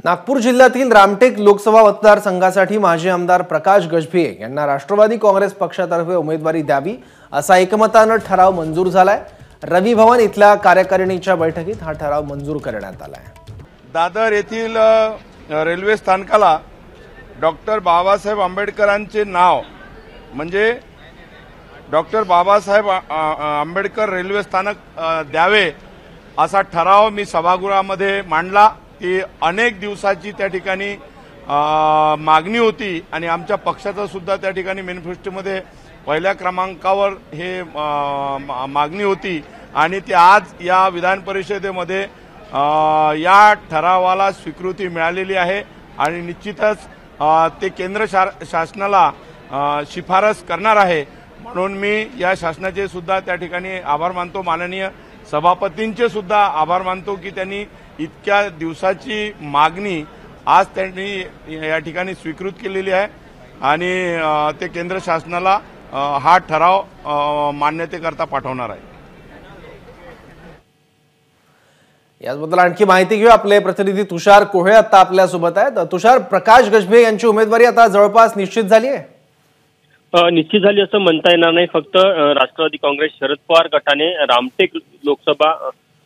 नागपूर जिल्ह्यातील रामटेक लोकसभा मतदारसंघासाठी माजी आमदार प्रकाश गजभिये यांना राष्ट्रवादी काँग्रेस पक्षातर्फे उमेदवारी द्यावी असा एकमताने ठराव मंजूर झालाय। रवी भवन इथल्या कार्यकारिणीच्या बैठकीत हा ठराव मंजूर करण्यात आलाय। दादर येथील रेल्वे स्थानकाला डॉक्टर बाबासाहेब आंबेडकरांचे नाव म्हणजे डॉक्टर बाबासाहेब आंबेडकर रेल्वे स्थानक द्यावे असा ठराव मी सभागृहामध्ये मांडला। ती अनेक दिवसाची त्या ठिकाणी मागणी होती आणि आमच्या पक्षाचा सुद्धा त्या ठिकाणी मॅनिफेस्टोमध्ये पहिल्या क्रमांकावर हे मागणी होती आणि ती आज या विधान परिषदेमध्ये या ठरावाला स्वीकृती मिळालेली आहे आणि निश्चितच ते केंद्र शासनाला शिफारस करणार आहे। म्हणून मी या शासनाचे सुद्धा त्या ठिकाणी आभार मानतो, माननीय सभापतींचे सुद्धा आभार मानतो की त्यांनी इतक्या दिवसाची मागणी आज त्यांनी या ठिकाणी स्वीकृत केलेली आहे आणि ते केंद्र शासनाला हा ठराव मान्यतेकरता पाठवणार आहे। याबद्दल आणखी माहिती घेऊ, आपले प्रतिनिधी तुषार कोहे आता आपल्या सोबत आहेत। तुषार, प्रकाश गजभिये यांची उमेदवारी आता जवळपास निश्चित झाली आहे? निश्चित झाली असं म्हणता येणार नाही। फक्त राष्ट्रवादी काँग्रेस शरद पवार गटाने रामटेक लोकसभा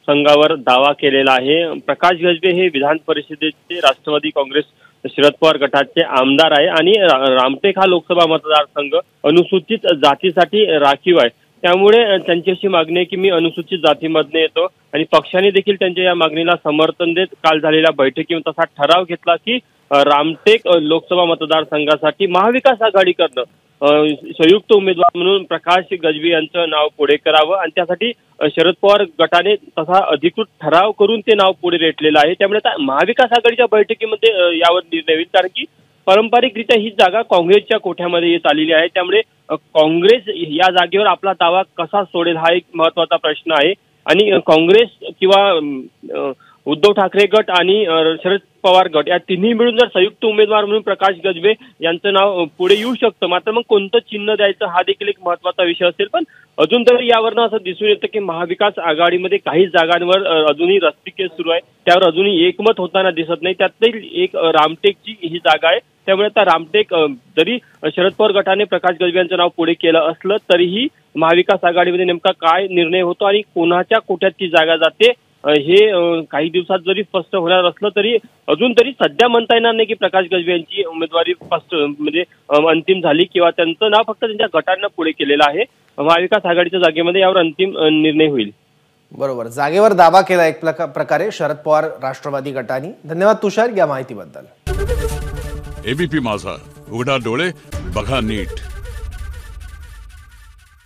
संघावर दावा केलेला आहे। प्रकाश गजभिये हे विधान परिषदेचे राष्ट्रवादी काँग्रेस शरद पवार गटाचे आमदार आहे आणि रामटेक हा लोकसभा मतदारसंघ अनुसूचित जातीसाठी राखीव आहे। त्यामुळे त्यांची अशी मागणी आहे की मी अनुसूचित जातीमधने येतो आणि पक्षाने देखील त्यांच्या या मागणीला समर्थन देत काल झालेल्या बैठकीत तसा ठराव घेतला की रामटेक लोकसभा मतदारसंघासाठी महाविकास आघाडी करणं संयुक्त उमेदवार म्हणून प्रकाश गजभिये यांचं नाव पुढे करावं आणि त्यासाठी शरद पवार गटाने तसा अधिकृत ठराव करून ते नाव पुढे रेटलेलं आहे। त्यामुळे आता महाविकास आघाडीच्या बैठकीमध्ये यावर निर्णय होईल, कारण की पारंपरिकरित्या ही जागा काँग्रेसच्या कोठ्यामध्ये येत आलेली आहे। त्यामुळे काँग्रेस या जागेवर आपला दावा कसा सोडेल हा एक महत्त्वाचा प्रश्न आहे आणि काँग्रेस किंवा उद्धव ठाकरे गट आणि शरद पवार गट या तिन्ही मिळून जर संयुक्त उमेदवार म्हणून प्रकाश गजभिये यांचं नाव पुढे येऊ शकतं। मात्र मग कोणतं चिन्ह द्यायचं हा देखील एक महत्त्वाचा विषय असेल। पण अजून तरी यावरनं असं दिसून येतं की महाविकास आघाडीमध्ये काही जागांवर अजूनही रस्तिकेस सुरू आहे, त्यावर अजूनही एकमत होताना दिसत नाही। त्यातली एक रामटेकची ही जागा आहे। त्यामुळे आता रामटेक जरी शरद पवार गटाने प्रकाश गजभिये यांचं नाव पुढे केलं असलं तरीही महाविकास आघाडीमध्ये नेमका काय निर्णय होतो आणि कोणाच्या कोट्यात ती जागा जाते हे काही दिवसात जरी स्पष्ट होणार असलं तरी अजून तरी सध्या म्हणता येणार नाही की प्रकाश गजभिये यांची उमेदवारी स्पष्ट म्हणजे अंतिम झाली किंवा त्यांचं नाव फक्त त्यांच्या गटांना पुढे केलेलं आहे। महाविकास आघाडीच्या जागेमध्ये यावर अंतिम निर्णय होईल। बरोबर, जागेवर दावा केला एक प्रकारे शरद पवार राष्ट्रवादी गटाने। धन्यवाद तुषार या माहितीबद्दल। एबीपी माझा, उघडा डोळे बघा नीट।